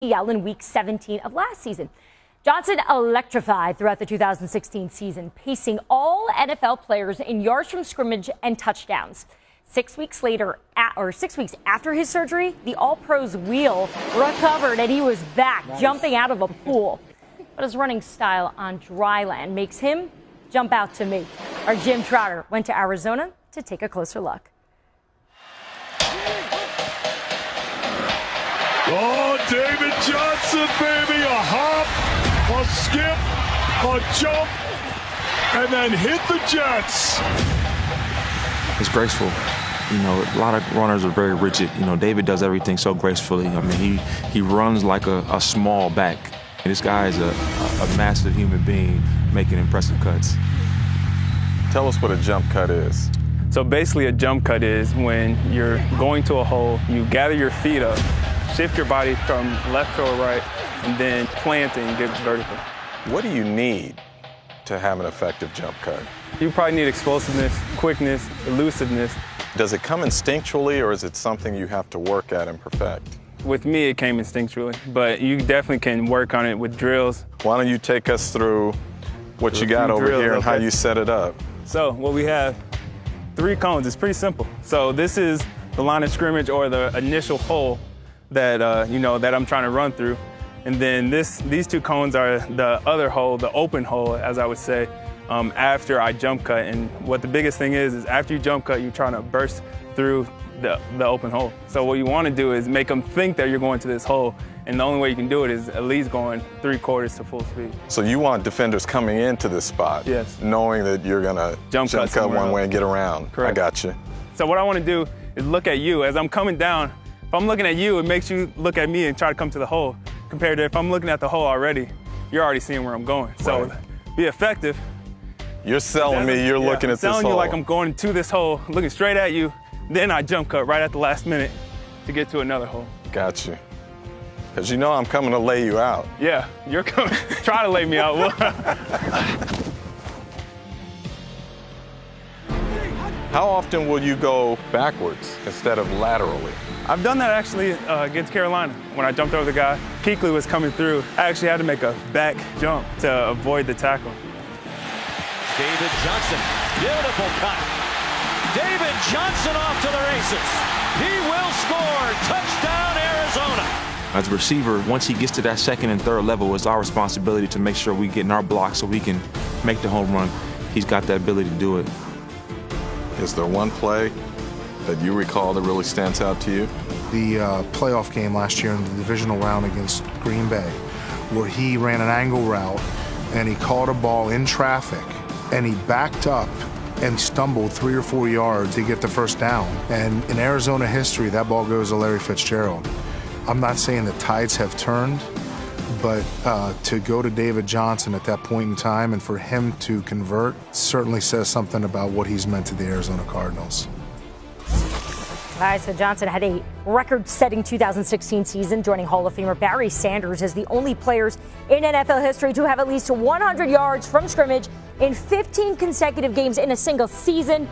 in Week 17 of last season. Johnson electrified throughout the 2016 season, pacing all NFL players in yards from scrimmage and touchdowns. 6 weeks after his surgery, the All-Pros wheel recovered and he was back, jumping out of a pool. But his running style on dry land makes him jump out to me. Our Jim Trotter went to Arizona to take a closer look. Oh, David Johnson, baby, a hop, a skip, a jump, and then hit the Jets. It's graceful. You know, a lot of runners are very rigid. You know, David does everything so gracefully. I mean, he runs like a small back. And this guy is a massive human being making impressive cuts. Tell us what a jump cut is. So basically a jump cut is when you're going to a hole, you gather your feet up, shift your body from left to right, and then plant it and get vertical. What do you need to have an effective jump cut? You probably need explosiveness, quickness, elusiveness. Does it come instinctually, or is it something you have to work at and perfect? With me, it came instinctually, but you definitely can work on it with drills. Why don't you take us through what you got over here and how you set it up? So what we have, 3 cones. It's pretty simple. So this is the line of scrimmage or the initial hole that that I'm trying to run through, and then these 2 cones are the other hole, the open hole, as I would say, after I jump cut. And what the biggest thing is after you jump cut, you're trying to burst through the open hole. So what you want to do is make them think that you're going to this hole, and the only way you can do it is at least going 3/4 to full speed. So you want defenders coming into this spot, yes, knowing that you're gonna jump cut one way and get around. Correct. I got you. So what I want to do is look at you as I'm coming down. If I'm looking at you, it makes you look at me and try to come to the hole. Compared to if I'm looking at the hole already, you're already seeing where I'm going. So right. Be effective. You're selling me you're looking at this hole. I'm telling you like I'm going to this hole, looking straight at you. Then I jump cut right at the last minute to get to another hole. Got you. Because you know I'm coming to lay you out. Yeah, you're coming. Try to lay me out. How often will you go backwards instead of laterally? I've done that actually against Carolina. When I jumped over the guy, Kuechly was coming through. I actually had to make a back jump to avoid the tackle. David Johnson, beautiful cut. David Johnson off to the races. He will score. Touchdown, Arizona. As a receiver, once he gets to that second and third level, it's our responsibility to make sure we get in our block so we can make the home run. He's got that ability to do it. Is there one play that you recall that really stands out to you? The playoff game last year in the divisional round against Green Bay, where he ran an angle route and he caught a ball in traffic and he backed up and stumbled 3 or 4 yards to get the first down. And in Arizona history, that ball goes to Larry Fitzgerald. I'm not saying the tides have turned, but to go to David Johnson at that point in time and for him to convert certainly says something about what he's meant to the Arizona Cardinals. All right, so Johnson had a record-setting 2016 season, joining Hall of Famer Barry Sanders as the only players in NFL history to have at least 100 yards from scrimmage in 15 consecutive games in a single season.